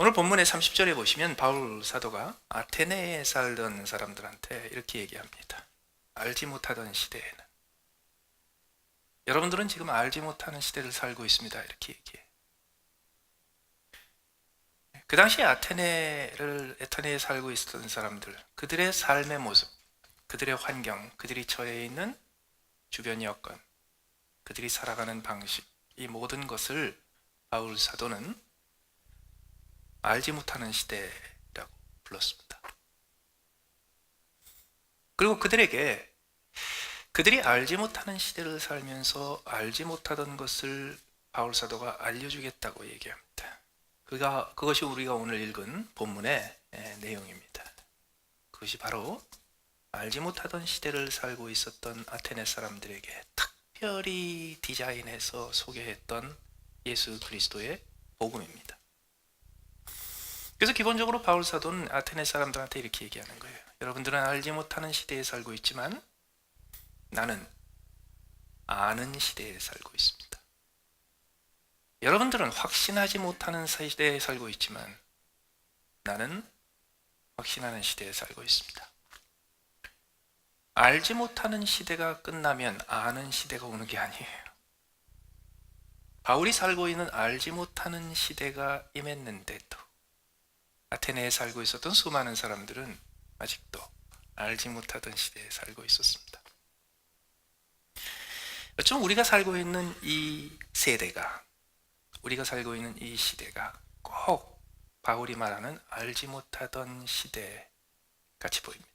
오늘 본문의 30절에 보시면 바울 사도가 아테네에 살던 사람들한테 이렇게 얘기합니다. 알지 못하던 시대에는, 여러분들은 지금 알지 못하는 시대를 살고 있습니다. 이렇게 얘기해요. 그 당시 아테네에 살고 있었던 사람들, 그들의 삶의 모습, 그들의 환경, 그들이 처해 있는 주변 여건, 그들이 살아가는 방식, 이 모든 것을 바울 사도는 알지 못하는 시대라고 불렀습니다. 그리고 그들이 알지 못하는 시대를 살면서 알지 못하던 것을 바울 사도가 알려주겠다고 얘기합니다. 그것이 우리가 오늘 읽은 본문의 내용입니다. 그것이 바로 알지 못하던 시대를 살고 있었던 아테네 사람들에게 특별히 디자인해서 소개했던 예수 그리스도의 복음입니다. 그래서 기본적으로 바울 사도는 아테네 사람들한테 이렇게 얘기하는 거예요. 여러분들은 알지 못하는 시대에 살고 있지만 나는 아는 시대에 살고 있습니다. 여러분들은 확신하지 못하는 시대에 살고 있지만 나는 확신하는 시대에 살고 있습니다. 알지 못하는 시대가 끝나면 아는 시대가 오는 게 아니에요. 바울이 살고 있는 알지 못하는 시대가 임했는데도 아테네에 살고 있었던 수많은 사람들은 아직도 알지 못하던 시대에 살고 있었습니다. 좀 우리가 살고 있는 이 세대가, 우리가 살고 있는 이 시대가 꼭 바울이 말하는 알지 못하던 시대 같이 보입니다.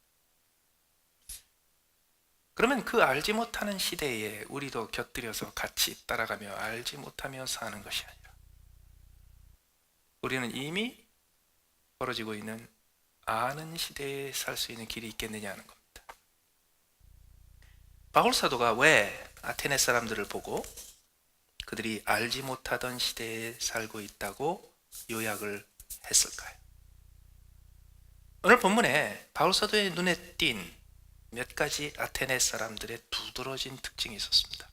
그러면 그 알지 못하는 시대에 우리도 곁들여서 같이 따라가며 알지 못하며 사는 것이 아니라 우리는 이미 벌어지고 있는 아는 시대에 살 수 있는 길이 있겠느냐는 겁니다. 바울 사도가 왜 아테네 사람들을 보고 그들이 알지 못하던 시대에 살고 있다고 요약을 했을까요? 오늘 본문에 바울 사도의 눈에 띈 몇 가지 아테네 사람들의 두드러진 특징이 있었습니다.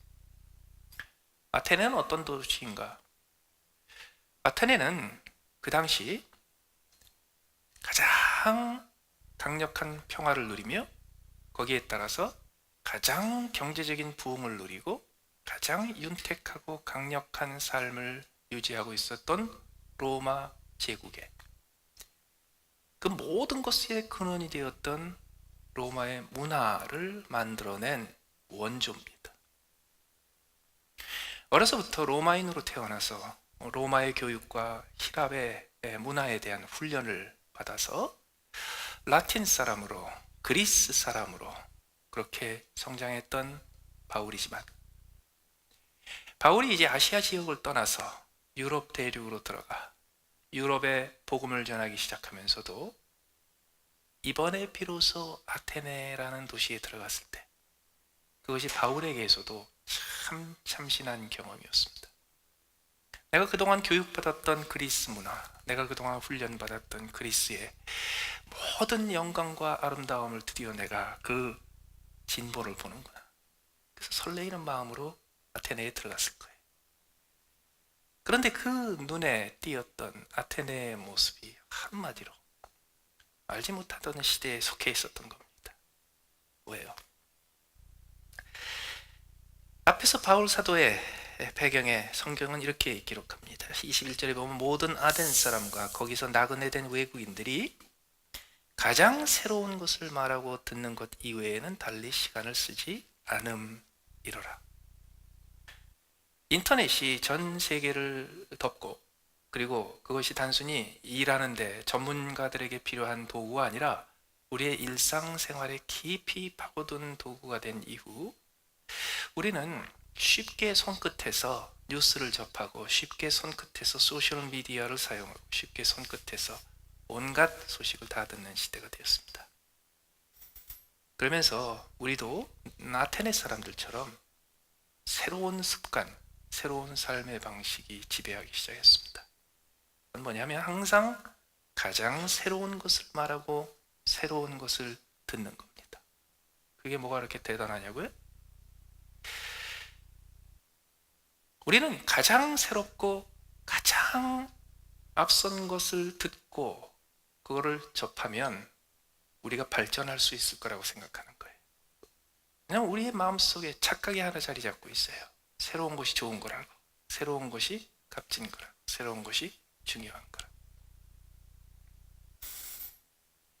아테네는 어떤 도시인가? 아테네는 그 당시 가장 강력한 평화를 누리며 거기에 따라서 가장 경제적인 부흥을 누리고 가장 윤택하고 강력한 삶을 유지하고 있었던 로마 제국의 그 모든 것의 근원이 되었던 로마의 문화를 만들어낸 원조입니다. 어려서부터 로마인으로 태어나서 로마의 교육과 히랍의 문화에 대한 훈련을 받아서 라틴 사람으로, 그리스 사람으로 그렇게 성장했던 바울이지만 바울이 이제 아시아 지역을 떠나서 유럽 대륙으로 들어가 유럽의 복음을 전하기 시작하면서도 이번에 비로소 아테네라는 도시에 들어갔을 때 그것이 바울에게서도 참 참신한 경험이었습니다. 내가 그동안 교육받았던 그리스 문화, 내가 그동안 훈련받았던 그리스의 모든 영광과 아름다움을 드디어 내가 그 진보를 보는구나. 그래서 설레이는 마음으로 아테네에 들어갔을 거예요. 그런데 그 눈에 띄었던 아테네의 모습이 한마디로 알지 못하던 시대에 속해 있었던 겁니다. 왜요? 앞에서 바울 사도의 배경에 성경은 이렇게 기록합니다. 21절에 보면 모든 아덴 사람과 거기서 나그네 된 외국인들이 가장 새로운 것을 말하고 듣는 것 이외에는 달리 시간을 쓰지 않음이로라. 인터넷이 전 세계를 덮고 그리고 그것이 단순히 일하는데 전문가들에게 필요한 도구가 아니라 우리의 일상생활에 깊이 파고든 도구가 된 이후 우리는 쉽게 손끝에서 뉴스를 접하고 쉽게 손끝에서 소셜미디어를 사용하고 쉽게 손끝에서 온갖 소식을 다 듣는 시대가 되었습니다. 그러면서 우리도 아테네 사람들처럼 새로운 습관, 새로운 삶의 방식이 지배하기 시작했습니다. 그건 뭐냐면 항상 가장 새로운 것을 말하고 새로운 것을 듣는 겁니다. 그게 뭐가 그렇게 대단하냐고요? 우리는 가장 새롭고 가장 앞선 것을 듣고 그거를 접하면 우리가 발전할 수 있을 거라고 생각하는 거예요. 그냥 우리의 마음속에 착각이 하나 자리 잡고 있어요. 새로운 것이 좋은 거라고, 새로운 것이 값진 거라고, 새로운 것이 중요한 거라고.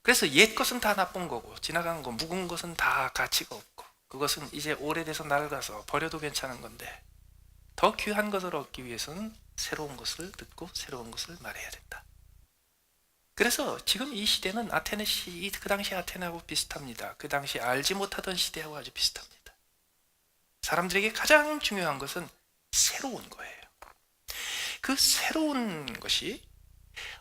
그래서 옛 것은 다 나쁜 거고, 지나간 거, 묵은 것은 다 가치가 없고, 그것은 이제 오래돼서 낡아서 버려도 괜찮은 건데, 더 귀한 것을 얻기 위해서는 새로운 것을 듣고 새로운 것을 말해야 된다. 그래서 지금 이 시대는 그 당시 아테네하고 비슷합니다. 그 당시 알지 못하던 시대하고 아주 비슷합니다. 사람들에게 가장 중요한 것은 새로운 거예요. 그 새로운 것이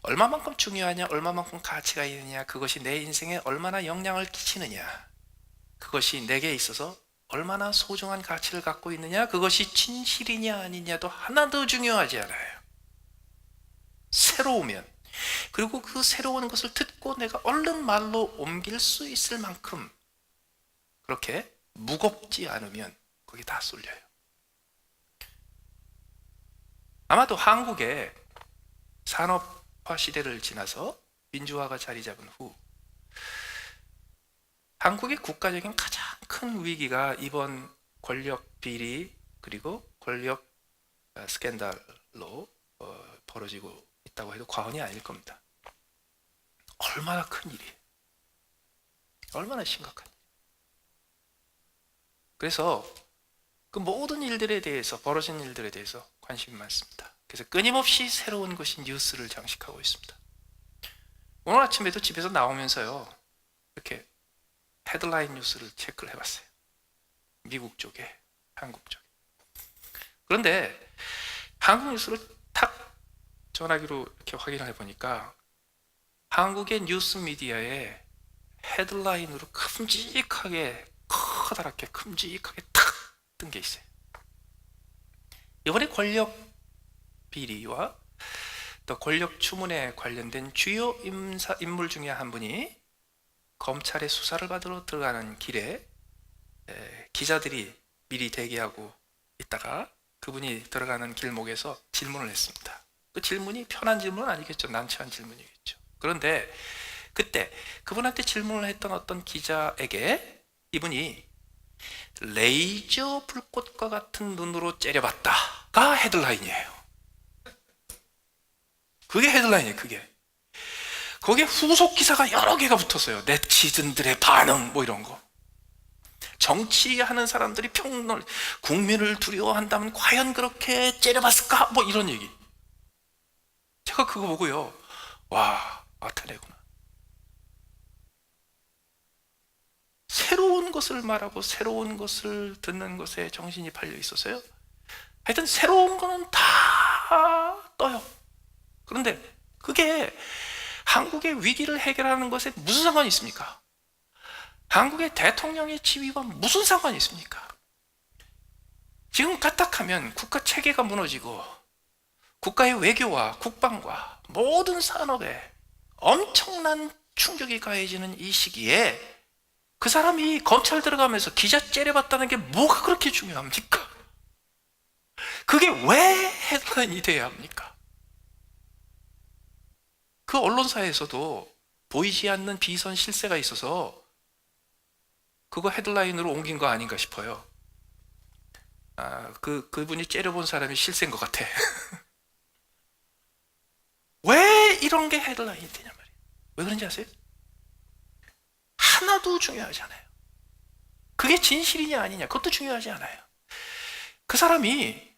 얼마만큼 중요하냐, 얼마만큼 가치가 있느냐, 그것이 내 인생에 얼마나 영향을 끼치느냐, 그것이 내게 있어서 얼마나 소중한 가치를 갖고 있느냐, 그것이 진실이냐 아니냐도 하나도 중요하지 않아요. 새로우면, 그리고 그 새로운 것을 듣고 내가 얼른 말로 옮길 수 있을 만큼 그렇게 무겁지 않으면 거기 다 쏠려요. 아마도 한국의 산업화 시대를 지나서 민주화가 자리 잡은 후 한국의 국가적인 가장 큰 위기가 이번 권력 비리 그리고 권력 스캔들로 벌어지고 있다고 해도 과언이 아닐 겁니다. 얼마나 큰 일이에요. 얼마나 심각한 일. 그래서 그 모든 일들에 대해서, 벌어진 일들에 대해서 관심이 많습니다. 그래서 끊임없이 새로운 것이 뉴스를 장식하고 있습니다. 오늘 아침에도 집에서 나오면서요, 이렇게 헤드라인 뉴스를 체크를 해봤어요. 미국 쪽에, 한국 쪽에. 그런데 한국 뉴스를 탁 전화기로 이렇게 확인을 해보니까 한국의 뉴스 미디어에 헤드라인으로 큼직하게, 커다랗게 큼직하게 탁 뜬 게 있어요. 이번에 권력 비리와 또 권력 추문에 관련된 주요 인물 중에 한 분이 검찰의 수사를 받으러 들어가는 길에 기자들이 미리 대기하고 있다가 그분이 들어가는 길목에서 질문을 했습니다. 그 질문이 편한 질문은 아니겠죠. 난처한 질문이겠죠. 그런데 그때 그분한테 질문을 했던 어떤 기자에게 이분이 레이저 불꽃과 같은 눈으로 째려봤다가 헤드라인이에요. 그게 헤드라인이에요. 그게. 거기에 후속 기사가 여러 개가 붙었어요. 네티즌들의 반응 뭐 이런 거. 정치하는 사람들이 평론을, 국민을 두려워한다면 과연 그렇게 째려봤을까? 뭐 이런 얘기. 제가 그거 보고요, 와, 아테네구나. 새로운 것을 말하고 새로운 것을 듣는 것에 정신이 팔려 있었어요. 하여튼 새로운 거는 다 떠요. 그런데 그게 한국의 위기를 해결하는 것에 무슨 상관이 있습니까? 한국의 대통령의 지위와 무슨 상관이 있습니까? 지금 까딱하면 국가 체계가 무너지고 국가의 외교와 국방과 모든 산업에 엄청난 충격이 가해지는 이 시기에 그 사람이 검찰 들어가면서 기자 째려봤다는 게 뭐가 그렇게 중요합니까? 그게 왜 헤드라인이 돼야 합니까? 그 언론사에서도 보이지 않는 비선 실세가 있어서 그거 헤드라인으로 옮긴 거 아닌가 싶어요. 그분이 째려본 사람이 실세인 것 같아. 왜 이런 게 헤드라인이 되냐 말이에요. 왜 그런지 아세요? 하나도 중요하지 않아요. 그게 진실이냐 아니냐 그것도 중요하지 않아요. 그 사람이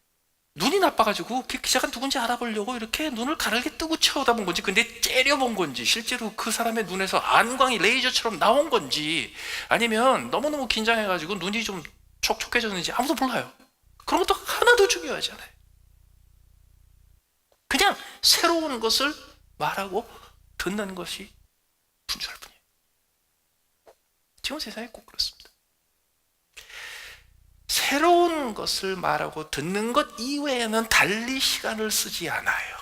눈이 나빠가지고 그 기자가 누군지 알아보려고 이렇게 눈을 가늘게 뜨고 쳐다본 건지, 근데 째려본 건지, 실제로 그 사람의 눈에서 안광이 레이저처럼 나온 건지, 아니면 너무너무 긴장해가지고 눈이 좀 촉촉해졌는지 아무도 몰라요. 그런 것도 하나도 중요하지 않아요. 그냥 새로운 것을 말하고 듣는 것이 분주할 뿐이에요. 지금 세상이 꼭 그렇습니다. 새로운 것을 말하고 듣는 것 이외에는 달리 시간을 쓰지 않아요.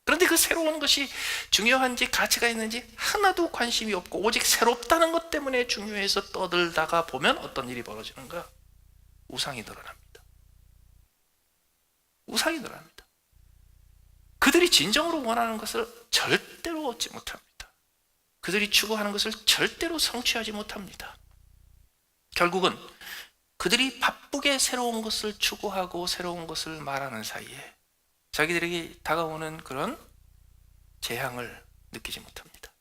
그런데 그 새로운 것이 중요한지 가치가 있는지 하나도 관심이 없고 오직 새롭다는 것 때문에 중요해서 떠들다가 보면 어떤 일이 벌어지는가? 우상이 늘어납니다. 우상이 늘어납니다. 그들이 진정으로 원하는 것을 절대로 얻지 못합니다. 그들이 추구하는 것을 절대로 성취하지 못합니다. 결국은 그들이 바쁘게 새로운 것을 추구하고 새로운 것을 말하는 사이에 자기들에게 다가오는 그런 재앙을 느끼지 못합니다.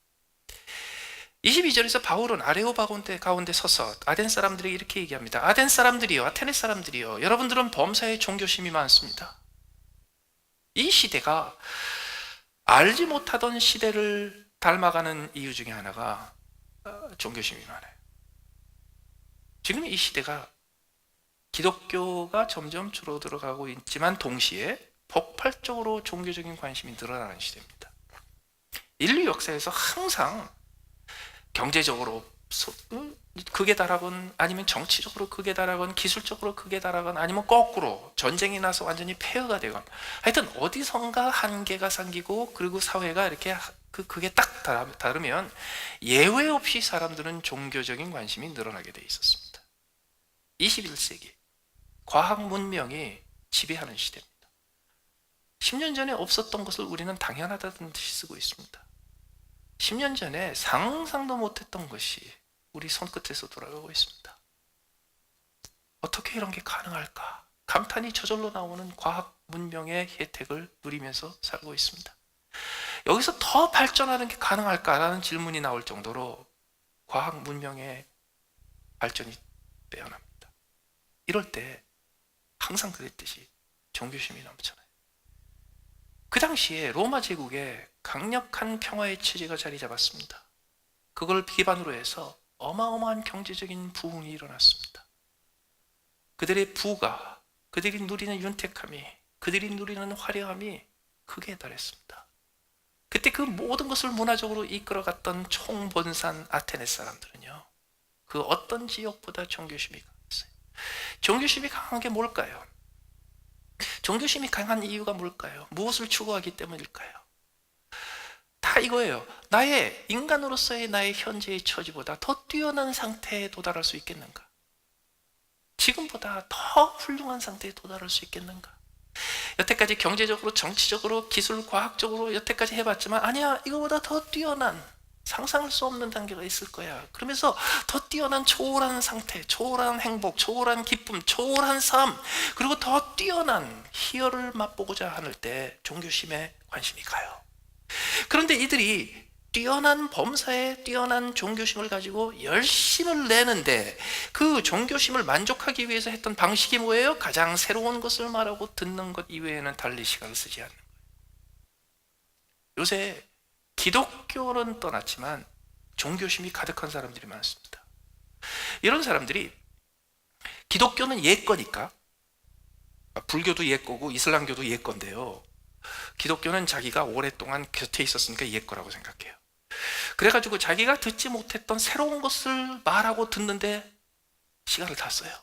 22절에서 바울은 아레오바고 가운데 서서 아덴 사람들에게 이렇게 얘기합니다. 아덴 사람들이요, 아테네 사람들이요, 여러분들은 범사에 종교심이 많습니다. 이 시대가 알지 못하던 시대를 닮아가는 이유 중에 하나가 종교심이 많아요. 지금 이 시대가 기독교가 점점 줄어들어가고 있지만 동시에 폭발적으로 종교적인 관심이 늘어나는 시대입니다. 인류 역사에서 항상 경제적으로 극에 달하건 아니면 정치적으로 극에 달하건 기술적으로 극에 달하건 아니면 거꾸로 전쟁이 나서 완전히 폐허가 되건 하여튼 어디선가 한계가 생기고 그리고 사회가 이렇게 그게 딱 다르면 예외 없이 사람들은 종교적인 관심이 늘어나게 돼 있었습니다. 21세기 과학 문명이 지배하는 시대입니다. 10년 전에 없었던 것을 우리는 당연하다는 듯이 쓰고 있습니다. 10년 전에 상상도 못했던 것이 우리 손끝에서 돌아가고 있습니다. 어떻게 이런 게 가능할까? 감탄이 저절로 나오는 과학 문명의 혜택을 누리면서 살고 있습니다. 여기서 더 발전하는 게 가능할까라는 질문이 나올 정도로 과학 문명의 발전이 빼어납니다. 이럴 때 항상 그랬듯이 종교심이 넘쳐나요. 그 당시에 로마 제국에 강력한 평화의 체제가 자리 잡았습니다. 그걸 기반으로 해서 어마어마한 경제적인 부흥이 일어났습니다. 그들의 부가, 그들이 누리는 윤택함이, 그들이 누리는 화려함이 극에 달했습니다. 그때 그 모든 것을 문화적으로 이끌어갔던 총본산 아테네 사람들은요, 그 어떤 지역보다 종교심이 강했어요. 종교심이 강한 게 뭘까요? 종교심이 강한 이유가 뭘까요? 무엇을 추구하기 때문일까요? 다 이거예요. 나의 인간으로서의 나의 현재의 처지보다 더 뛰어난 상태에 도달할 수 있겠는가? 지금보다 더 훌륭한 상태에 도달할 수 있겠는가? 여태까지 경제적으로, 정치적으로, 기술, 과학적으로 여태까지 해봤지만 아니야, 이거보다 더 뛰어난, 상상할 수 없는 단계가 있을 거야. 그러면서 더 뛰어난 초월한 상태, 초월한 행복, 초월한 기쁨, 초월한 삶, 그리고 더 뛰어난 희열을 맛보고자 하는 때 종교심에 관심이 가요. 그런데 이들이 뛰어난 범사에 뛰어난 종교심을 가지고 열심을 내는데 그 종교심을 만족하기 위해서 했던 방식이 뭐예요? 가장 새로운 것을 말하고 듣는 것 이외에는 달리 시간을 쓰지 않는 거예요. 요새 기독교는 떠났지만 종교심이 가득한 사람들이 많습니다. 이런 사람들이 기독교는 옛 거니까, 불교도 옛 거고 이슬람교도 옛 건데요, 기독교는 자기가 오랫동안 곁에 있었으니까 옛 거라고 생각해요. 그래가지고 자기가 듣지 못했던 새로운 것을 말하고 듣는데 시간을 다 써요.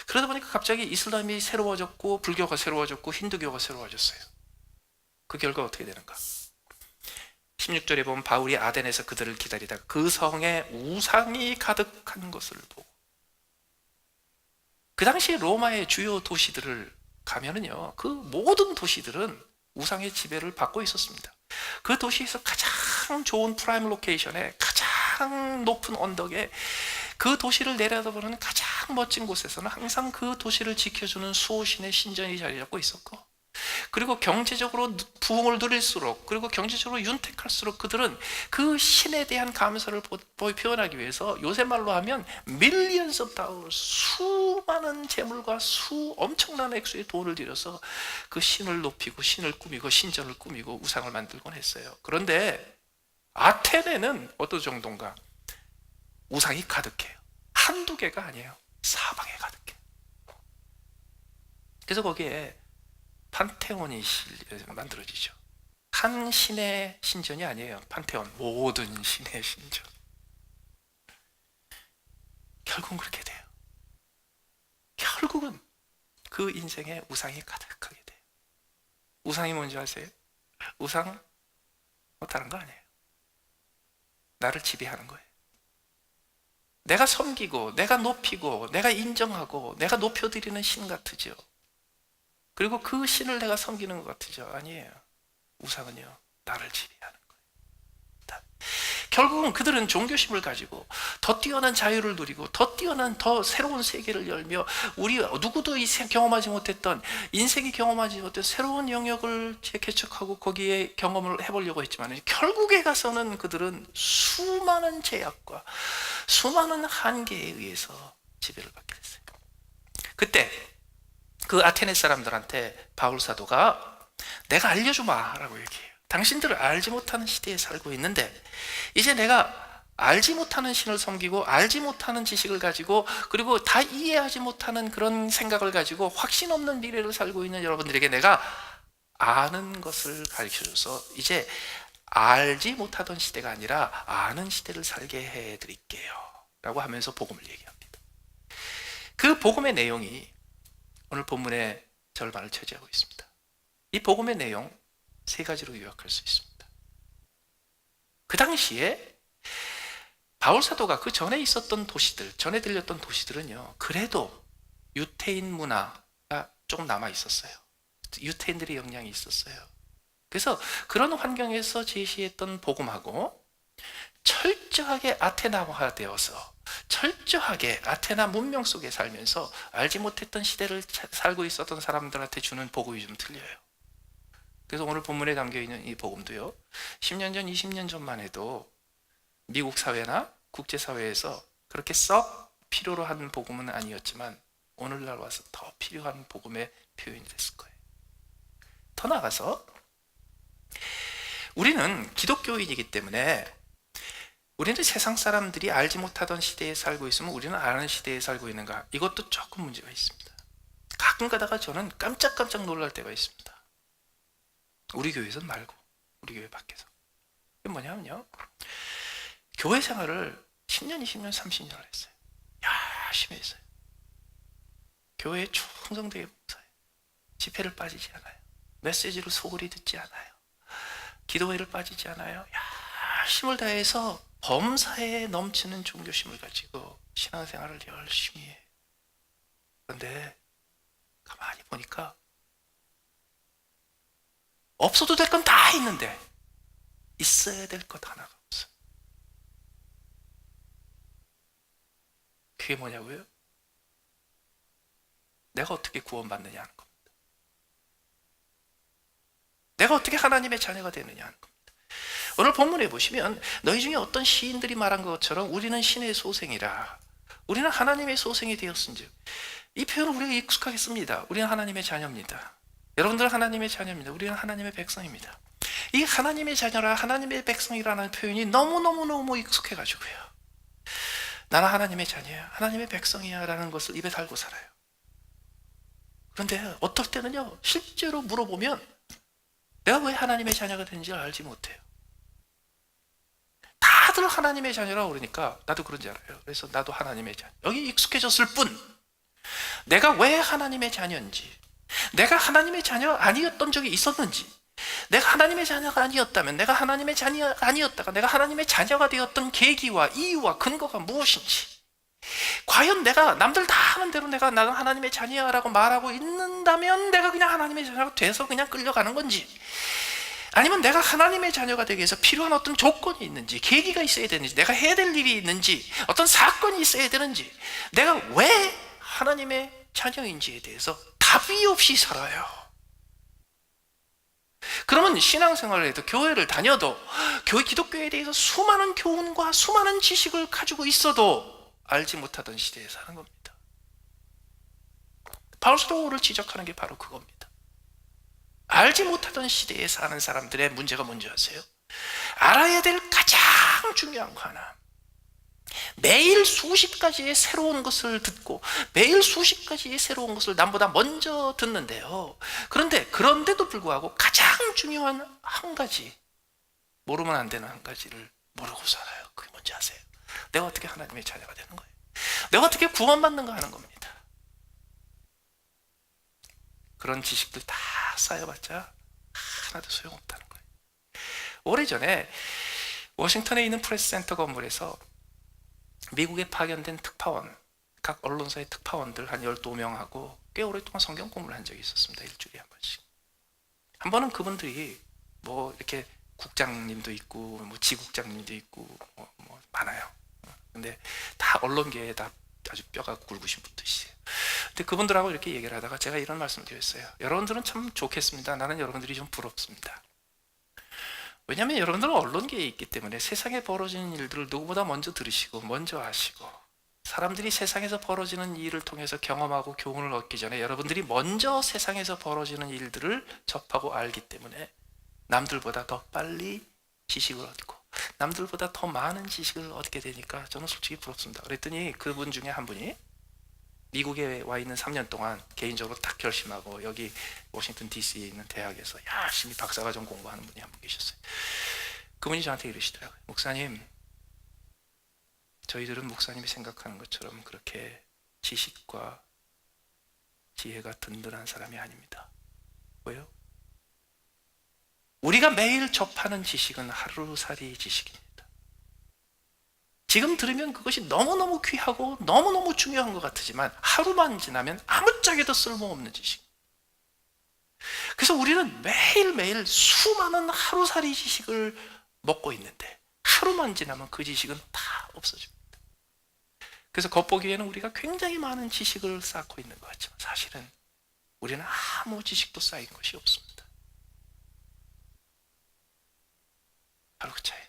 그러다 보니까 갑자기 이슬람이 새로워졌고 불교가 새로워졌고 힌두교가 새로워졌어요. 그 결과 어떻게 되는가? 16절에 보면 바울이 아덴에서 그들을 기다리다가 그 성에 우상이 가득한 것을 보고, 그 당시 로마의 주요 도시들을 가면은요, 그 모든 도시들은 우상의 지배를 받고 있었습니다. 그 도시에서 가장 좋은 프라임 로케이션에 가장 높은 언덕에 그 도시를 내려다보는 가장 멋진 곳에서는 항상 그 도시를 지켜주는 수호신의 신전이 자리 잡고 있었고, 그리고 경제적으로 부흥을 누릴수록, 그리고 경제적으로 윤택할수록 그들은 그 신에 대한 감사를 표현하기 위해서 요새 말로 하면 millions of dollars, 수많은 재물과 엄청난 액수의 돈을 들여서 그 신을 높이고 신을 꾸미고 신전을 꾸미고 우상을 만들곤 했어요. 그런데 아테네는 어떤 정도인가? 우상이 가득해요. 한두 개가 아니에요. 사방에 가득해요. 그래서 거기에 판테온이 만들어지죠. 한 신의 신전이 아니에요. 판테온, 모든 신의 신전. 결국은 그렇게 돼요. 결국은 그 인생에 우상이 가득하게 돼요. 우상이 뭔지 아세요? 우상 다른 거 아니에요. 나를 지배하는 거예요. 내가 섬기고 내가 높이고 내가 인정하고 내가 높여드리는 신 같으죠. 그리고 그 신을 내가 섬기는 것 같으죠. 아니에요. 우상은요, 나를 지배하는 거예요. 결국은 그들은 종교심을 가지고 더 뛰어난 자유를 누리고 더 뛰어난 더 새로운 세계를 열며 우리 누구도 경험하지 못했던 인생이 경험하지 못했던 새로운 영역을 개척하고 거기에 경험을 해보려고 했지만 결국에 가서는 그들은 수많은 제약과 수많은 한계에 의해서 지배를 받게 됐어요. 그때 그 아테네 사람들한테 바울 사도가 내가 알려주마 라고 얘기해요. 당신들을 알지 못하는 시대에 살고 있는데 이제 내가 알지 못하는 신을 섬기고 알지 못하는 지식을 가지고 그리고 다 이해하지 못하는 그런 생각을 가지고 확신 없는 미래를 살고 있는 여러분들에게 내가 아는 것을 가르쳐줘서 이제 알지 못하던 시대가 아니라 아는 시대를 살게 해드릴게요 라고 하면서 복음을 얘기합니다. 그 복음의 내용이 오늘 본문의 절반을 차지하고 있습니다. 이 복음의 내용 세 가지로 요약할 수 있습니다. 그 당시에 바울 사도가 그 전에 있었던 도시들, 전에 들렸던 도시들은요, 그래도 유태인 문화가 조금 남아 있었어요. 유태인들의 영향이 있었어요. 그래서 그런 환경에서 제시했던 복음하고 철저하게 아테나화되어서 철저하게 아테나 문명 속에 살면서 알지 못했던 시대를 살고 있었던 사람들한테 주는 복음이 좀 틀려요. 그래서 오늘 본문에 담겨있는 이 복음도요, 10년 전, 20년 전만 해도 미국 사회나 국제사회에서 그렇게 썩 필요로 하는 복음은 아니었지만 오늘날 와서 더 필요한 복음의 표현이 됐을 거예요. 더 나아가서 우리는 기독교인이기 때문에 우리는 세상 사람들이 알지 못하던 시대에 살고 있으면 우리는 아는 시대에 살고 있는가? 이것도 조금 문제가 있습니다. 가끔 가다가 저는 깜짝깜짝 놀랄 때가 있습니다. 우리 교회에서는 말고 우리 교회 밖에서. 이게 뭐냐면요, 교회 생활을 10년, 20년, 30년을 했어요. 열심히 했어요. 교회에 충성되게 봉사해요. 집회를 빠지지 않아요. 메시지를 소홀히 듣지 않아요. 기도회를 빠지지 않아요. 열심을 다해서 범사에 넘치는 종교심을 가지고 신앙생활을 열심히 해요. 그런데 가만히 보니까 없어도 될 건 다 있는데 있어야 될 것 하나가 없어요. 그게 뭐냐고요? 내가 어떻게 구원받느냐 하는 겁니다. 내가 어떻게 하나님의 자녀가 되느냐 하는 겁니다. 오늘 본문에 보시면 너희 중에 어떤 시인들이 말한 것처럼 우리는 신의 소생이라, 우리는 하나님의 소생이 되었은즉, 이 표현을 우리가 익숙하게 씁니다. 우리는 하나님의 자녀입니다. 여러분들은 하나님의 자녀입니다. 우리는 하나님의 백성입니다. 이 하나님의 자녀라, 하나님의 백성이라는 표현이 너무너무너무 익숙해가지고요, 나는 하나님의 자녀야, 하나님의 백성이야 라는 것을 입에 달고 살아요. 그런데 어떨 때는요, 실제로 물어보면 내가 왜 하나님의 자녀가 되는지 알지 못해요. 다들 하나님의 자녀라고 그러니까 나도 그런지 알아요. 그래서 나도 하나님의 자녀. 여기 익숙해졌을 뿐 내가 왜 하나님의 자녀인지, 내가 하나님의 자녀 아니었던 적이 있었는지, 내가 하나님의 자녀가 아니었다면, 내가 하나님의 자녀가 아니었다가 내가 하나님의 자녀가 되었던 계기와 이유와 근거가 무엇인지, 과연 내가 남들 다 하는 대로 내가 나는 하나님의 자녀라고 말하고 있는다면 내가 그냥 하나님의 자녀가 돼서 그냥 끌려가는 건지, 아니면 내가 하나님의 자녀가 되기 위해서 필요한 어떤 조건이 있는지, 계기가 있어야 되는지, 내가 해야 될 일이 있는지, 어떤 사건이 있어야 되는지, 내가 왜 하나님의 자녀인지에 대해서 답이 없이 살아요. 그러면 신앙생활을 해도 교회를 다녀도 기독교에 대해서 수많은 교훈과 수많은 지식을 가지고 있어도 알지 못하던 시대에 사는 겁니다. 바울 사도를 지적하는 게 바로 그겁니다. 알지 못하던 시대에 사는 사람들의 문제가 뭔지 아세요? 알아야 될 가장 중요한 거 하나, 매일 수십 가지의 새로운 것을 듣고 매일 수십 가지의 새로운 것을 남보다 먼저 듣는데요, 그런데도 불구하고 가장 중요한 한 가지, 모르면 안 되는 한 가지를 모르고 살아요. 그게 뭔지 아세요? 내가 어떻게 하나님의 자녀가 되는 거예요? 내가 어떻게 구원받는가 하는 겁니다. 그런 지식들 다 쌓여봤자 하나도 소용없다는 거예요. 오래전에 워싱턴에 있는 프레스센터 건물에서 미국에 파견된 특파원, 각 언론사의 특파원들 한 12명하고 꽤 오랫동안 성경 공부를 한 적이 있었습니다. 일주일에 한 번씩. 한 번은 그분들이 뭐 이렇게 국장님도 있고 뭐 지국장님도 있고 뭐 많아요. 근데 다 언론계에 다 아주 뼈가 굵으신 분들이세요. 근데 그분들하고 이렇게 얘기를 하다가 제가 이런 말씀을 드렸어요. 여러분들은 참 좋겠습니다. 나는 여러분들이 좀 부럽습니다. 왜냐하면 여러분들은 언론계에 있기 때문에 세상에 벌어지는 일들을 누구보다 먼저 들으시고 먼저 아시고, 사람들이 세상에서 벌어지는 일을 통해서 경험하고 교훈을 얻기 전에 여러분들이 먼저 세상에서 벌어지는 일들을 접하고 알기 때문에 남들보다 더 빨리 지식을 얻고 남들보다 더 많은 지식을 얻게 되니까 저는 솔직히 부럽습니다. 그랬더니 그분 중에 한 분이 미국에 와 있는 3년 동안 개인적으로 딱 결심하고 여기 워싱턴 DC에 있는 대학에서 열심히 박사과정 공부하는 분이 한 분 계셨어요. 그분이 저한테 이러시더라고요. 목사님, 저희들은 목사님이 생각하는 것처럼 그렇게 지식과 지혜가 든든한 사람이 아닙니다. 왜요? 우리가 매일 접하는 지식은 하루살이 지식입니다. 지금 들으면 그것이 너무너무 귀하고 너무너무 중요한 것 같지만 하루만 지나면 아무짝에도 쓸모없는 지식. 그래서 우리는 매일매일 수많은 하루살이 지식을 먹고 있는데 하루만 지나면 그 지식은 다 없어집니다. 그래서 겉보기에는 우리가 굉장히 많은 지식을 쌓고 있는 것 같지만 사실은 우리는 아무 지식도 쌓인 것이 없습니다. 바로 그 차이예요.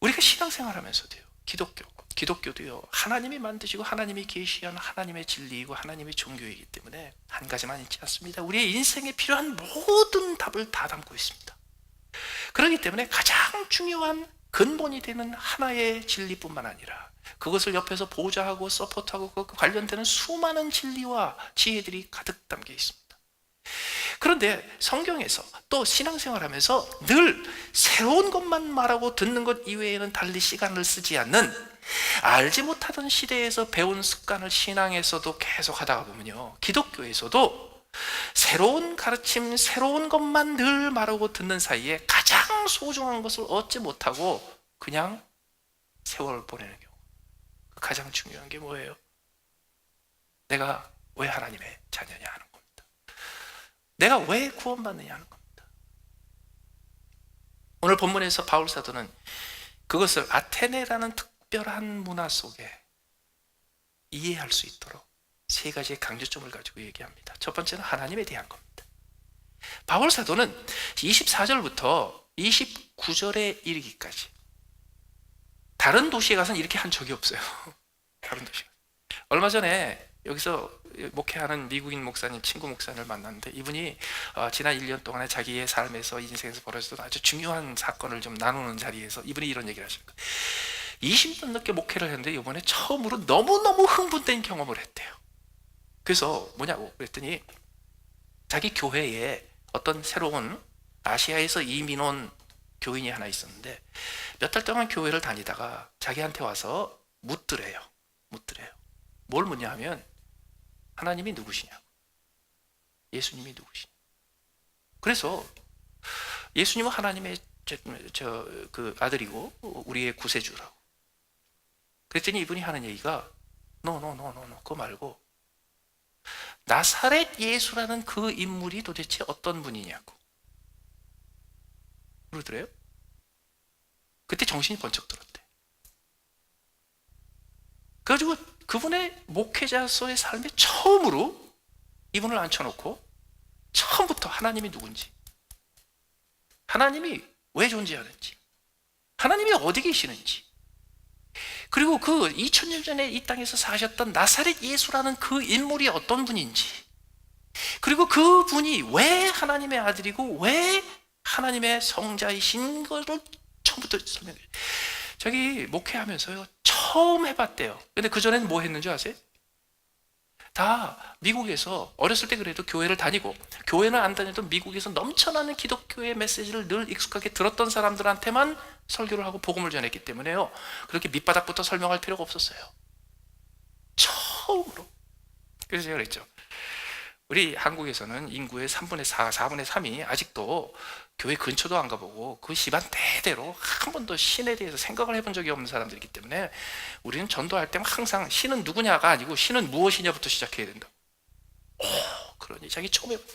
우리가 신앙생활하면서도요, 기독교도요, 하나님이 만드시고 하나님이 계시한 하나님의 진리이고 하나님의 종교이기 때문에 한 가지만 있지 않습니다. 우리의 인생에 필요한 모든 답을 다 담고 있습니다. 그렇기 때문에 가장 중요한 근본이 되는 하나의 진리뿐만 아니라 그것을 옆에서 보좌하고 서포트하고 그 관련되는 수많은 진리와 지혜들이 가득 담겨 있습니다. 그런데 성경에서 또 신앙생활하면서 늘 새로운 것만 말하고 듣는 것 이외에는 달리 시간을 쓰지 않는, 알지 못하던 시대에서 배운 습관을 신앙에서도 계속 하다가 보면요, 기독교에서도 새로운 가르침, 새로운 것만 늘 말하고 듣는 사이에 가장 소중한 것을 얻지 못하고 그냥 세월을 보내는 경우. 가장 중요한 게 뭐예요? 내가 왜 하나님의 자녀냐 하는 겁니다. 내가 왜 구원받느냐 하는 겁니다. 오늘 본문에서 바울 사도는 그것을 아테네라는 특별한 문화 속에 이해할 수 있도록 세 가지의 강조점을 가지고 얘기합니다. 첫 번째는 하나님에 대한 겁니다. 바울 사도는 24절부터 29절에 이르기까지 다른 도시에 가서는 이렇게 한 적이 없어요. 다른 도시. 얼마 전에 여기서 목회하는 미국인 목사님, 친구 목사님을 만났는데 이분이 지난 1년 동안에 자기의 삶에서 인생에서 벌어졌던 아주 중요한 사건을 좀 나누는 자리에서 이분이 이런 얘기를 하시는 거예요. 20년 넘게 목회를 했는데 이번에 처음으로 너무너무 흥분된 경험을 했대요. 그래서 뭐냐고 그랬더니 자기 교회에 어떤 새로운 아시아에서 이민 온 교인이 하나 있었는데 몇 달 동안 교회를 다니다가 자기한테 와서 묻더래요. 뭘 묻냐 하면 하나님이 누구시냐고, 예수님이 누구시냐. 그래서 예수님은 하나님의 그 아들이고 우리의 구세주라고. 그랬더니 이분이 하는 얘기가 그거 말고 나사렛 예수라는 그 인물이 도대체 어떤 분이냐고 그러더래요. 그때 정신이 번쩍 들었대. 그래가지고 그분의 목회자로서의 삶에 처음으로 이분을 앉혀놓고 처음부터 하나님이 누군지, 하나님이 왜 존재하는지, 하나님이 어디 계시는지, 그리고 그 2000년 전에 이 땅에서 사셨던 나사렛 예수라는 그 인물이 어떤 분인지, 그리고 그 분이 왜 하나님의 아들이고 왜 하나님의 성자이신 것을 처음부터 설명해요. 저기 목회하면서요 처음 해봤대요. 근데 그전에는 뭐 했는지 아세요? 다 미국에서 어렸을 때 그래도 교회를 다니고 교회는 안 다녀도 미국에서 넘쳐나는 기독교의 메시지를 늘 익숙하게 들었던 사람들한테만 설교를 하고 복음을 전했기 때문에요 그렇게 밑바닥부터 설명할 필요가 없었어요. 처음으로. 그래서 제가 그랬죠, 우리 한국에서는 인구의 3분의 4, 4분의 3이 아직도 교회 근처도 안 가보고 그 집안 대대로 한 번도 신에 대해서 생각을 해본 적이 없는 사람들이기 때문에 우리는 전도할 때 항상 신은 누구냐가 아니고 신은 무엇이냐부터 시작해야 된다. 그러니 자기 처음 해봤대.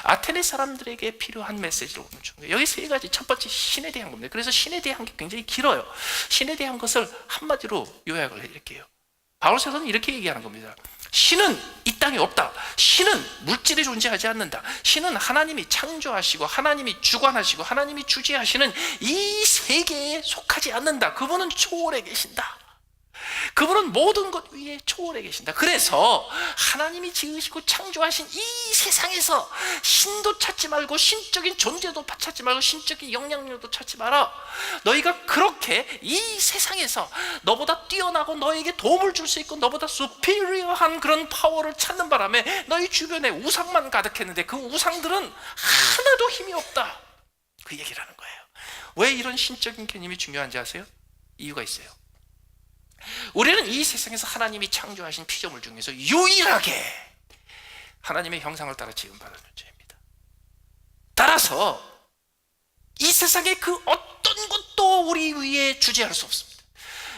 아테네 사람들에게 필요한 메시지를 오늘 준 거예요. 여기 세 가지. 첫 번째, 신에 대한 겁니다. 그래서 신에 대한 게 굉장히 길어요. 신에 대한 것을 한마디로 요약을 해드릴게요. 바울 사도는 이렇게 얘기하는 겁니다. 신은 이 땅에 없다. 신은 물질에 존재하지 않는다. 신은 하나님이 창조하시고 하나님이 주관하시고 하나님이 주재하시는 이 세계에 속하지 않는다. 그분은 초월해 계신다. 그분은 모든 것 위에 초월해 계신다. 그래서 하나님이 지으시고 창조하신 이 세상에서 신도 찾지 말고 신적인 존재도 찾지 말고 신적인 영향력도 찾지 마라. 너희가 그렇게 이 세상에서 너보다 뛰어나고 너에게 도움을 줄 수 있고 너보다 superior한 그런 파워를 찾는 바람에 너희 주변에 우상만 가득했는데 그 우상들은 하나도 힘이 없다. 그 얘기를 하는 거예요. 왜 이런 신적인 개념이 중요한지 아세요? 이유가 있어요. 우리는 이 세상에서 하나님이 창조하신 피조물 중에서 유일하게 하나님의 형상을 따라 지음받은 존재입니다. 따라서 이 세상의 그 어떤 것도 우리 위에 주재할 수 없습니다.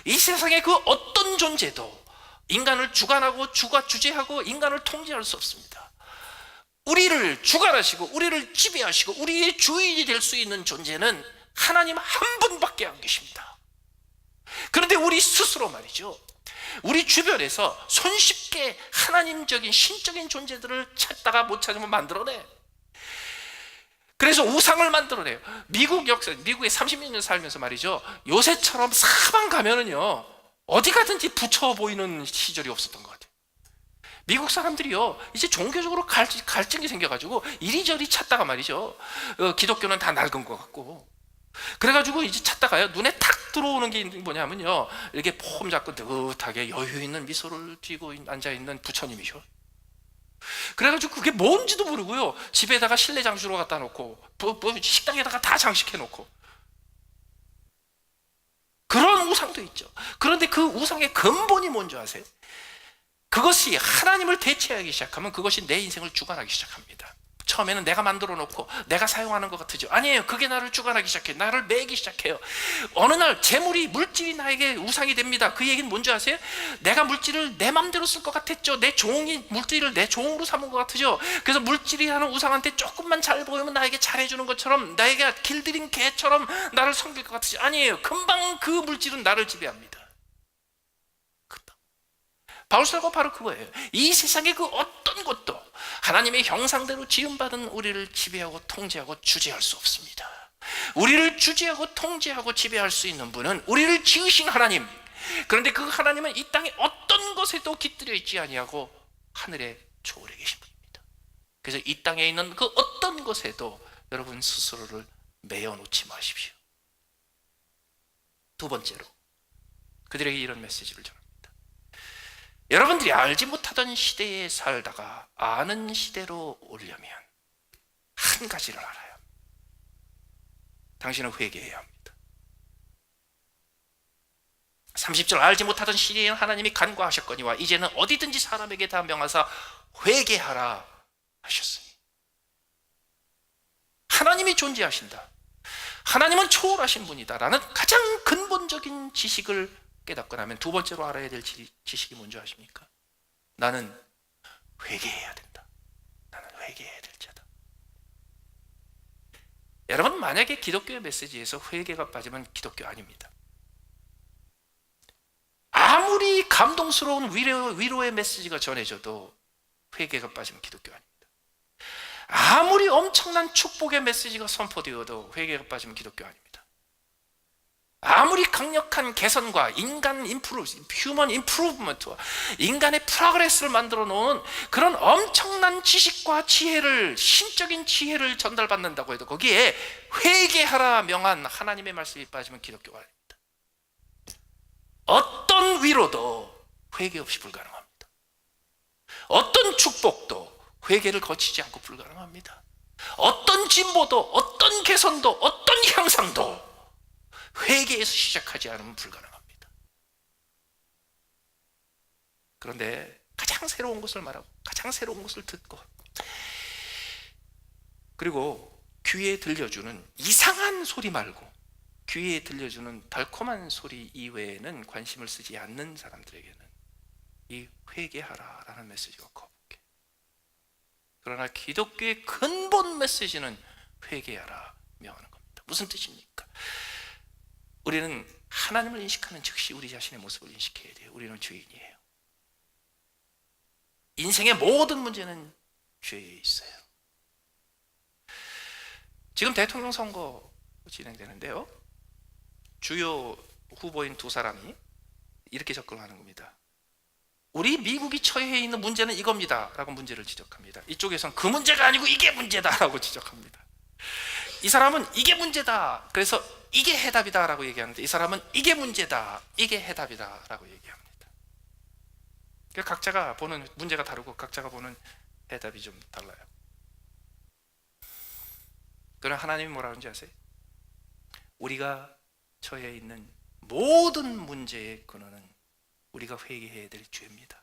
이 세상의 그 어떤 존재도 인간을 주관하고 주재하고 인간을 통제할 수 없습니다. 우리를 주관하시고 우리를 지배하시고 우리의 주인이 될 수 있는 존재는 하나님 한 분밖에 안 계십니다. 그런데 우리 스스로 말이죠, 우리 주변에서 손쉽게 하나님적인 신적인 존재들을 찾다가 못 찾으면 만들어내. 그래서 우상을 만들어내요. 미국에 30몇 년 살면서 말이죠, 요새처럼 사방 가면은요 어디 가든지 붙여 보이는 시절이 없었던 것 같아요. 미국 사람들이요 이제 종교적으로 갈증이 생겨가지고 이리저리 찾다가 말이죠, 기독교는 다 낡은 것 같고, 그래가지고 이제 찾다가요 눈에 탁 들어오는 게 뭐냐면요, 이렇게 폼 잡고 느긋하게 여유 있는 미소를 띠고 앉아있는 부처님이셔. 그래가지고 그게 뭔지도 모르고요 집에다가 실내 장식으로 갖다 놓고 식당에다가 다 장식해 놓고 그런 우상도 있죠. 그런데 그 우상의 근본이 뭔지 아세요? 그것이 하나님을 대체하기 시작하면 그것이 내 인생을 주관하기 시작합니다. 처음에는 내가 만들어 놓고 내가 사용하는 것 같으죠. 아니에요. 그게 나를 주관하기 시작해요. 나를 매기 시작해요. 어느 날 재물이, 물질이 나에게 우상이 됩니다. 그 얘기는 뭔지 아세요? 내가 물질을 내 맘대로 쓸 것 같았죠. 내 종이 물질을 내 종으로 삼은 것 같으죠. 그래서 물질이라는 우상한테 조금만 잘 보이면 나에게 잘해주는 것처럼, 나에게 길들인 개처럼 나를 섬길 것 같으죠. 아니에요. 금방 그 물질은 나를 지배합니다. 바울 사도가 바로 그거예요. 이 세상의 그 어떤 것도 하나님의 형상대로 지음받은 우리를 지배하고 통제하고 주재할 수 없습니다. 우리를 주재하고 통제하고 지배할 수 있는 분은 우리를 지으신 하나님. 그런데 그 하나님은 이 땅의 어떤 것에도 깃들여 있지 아니하고 하늘에 초월해 계신 분입니다. 그래서 이 땅에 있는 그 어떤 것에도 여러분 스스로를 매어 놓지 마십시오. 두 번째로 그들에게 이런 메시지를 전합니다. 여러분들이 알지 못하던 시대에 살다가 아는 시대로 오려면 한 가지를 알아요. 당신은 회개해야 합니다. 30절, 알지 못하던 시대에 하나님이 간과하셨거니와 이제는 어디든지 사람에게 다 명하사 회개하라 하셨으니. 하나님이 존재하신다, 하나님은 초월하신 분이다 라는 가장 근본적인 지식을 깨닫고 나면 두 번째로 알아야 될 지식이 뭔지 아십니까? 나는 회개해야 된다. 나는 회개해야 될 자다. 여러분, 만약에 기독교의 메시지에서 회개가 빠지면 기독교 아닙니다. 아무리 감동스러운 위로의 메시지가 전해져도 회개가 빠지면 기독교 아닙니다. 아무리 엄청난 축복의 메시지가 선포되어도 회개가 빠지면 기독교 아닙니다. 아무리 강력한 개선과 휴먼 임프루브먼트와 인간의 프로그레스를 만들어 놓은 그런 엄청난 지식과 지혜를, 신적인 지혜를 전달받는다고 해도 거기에 회개하라 명한 하나님의 말씀이 빠지면 기독교가 아닙니다. 어떤 위로도 회개 없이 불가능합니다. 어떤 축복도 회개를 거치지 않고 불가능합니다. 어떤 진보도, 어떤 개선도, 어떤 향상도 회개에서 시작하지 않으면 불가능합니다. 그런데 가장 새로운 것을 말하고 가장 새로운 것을 듣고 그리고 귀에 들려주는 이상한 소리 말고 귀에 들려주는 달콤한 소리 이외에는 관심을 쓰지 않는 사람들에게는 이 회개하라라는 메시지가 거북해. 그러나 기독교의 근본 메시지는 회개하라 명하는 겁니다. 무슨 뜻입니까? 우리는 하나님을 인식하는 즉시 우리 자신의 모습을 인식해야 돼요. 우리는 죄인이에요. 인생의 모든 문제는 죄에 있어요. 지금 대통령 선거 진행되는데요, 주요 후보인 두 사람이 이렇게 접근하는 겁니다. 우리 미국이 처해 있는 문제는 이겁니다 라고 문제를 지적합니다. 이쪽에서는 그 문제가 아니고 이게 문제다 라고 지적합니다. 이 사람은 이게 문제다, 그래서 이게 해답이다 라고 얘기하는데, 이 사람은 이게 문제다, 이게 해답이다 라고 얘기합니다. 그러니까 각자가 보는 문제가 다르고 각자가 보는 해답이 좀 달라요. 그러나 하나님이 뭐라 하는지 아세요? 우리가 처해 있는 모든 문제의 근원은 우리가 회개해야 될 죄입니다.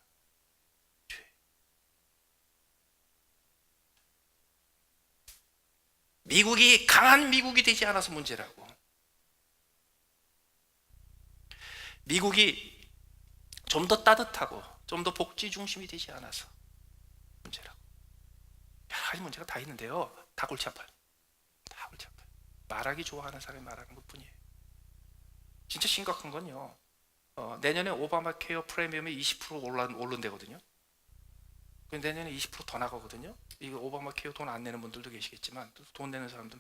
죄. 미국이 강한 미국이 되지 않아서 문제라고, 미국이 좀 더 따뜻하고 좀 더 복지 중심이 되지 않아서 문제라고. 여러 가지 문제가 다 있는데요, 다 골치 아파요. 다 골치 아파요. 말하기 좋아하는 사람이 말하는 것뿐이에요. 진짜 심각한 건요, 내년에 오바마 케어 프리미엄이 20% 오른대거든요. 내년에 20% 더 나가거든요. 이거 오바마 케어 돈 안 내는 분들도 계시겠지만, 돈 내는 사람들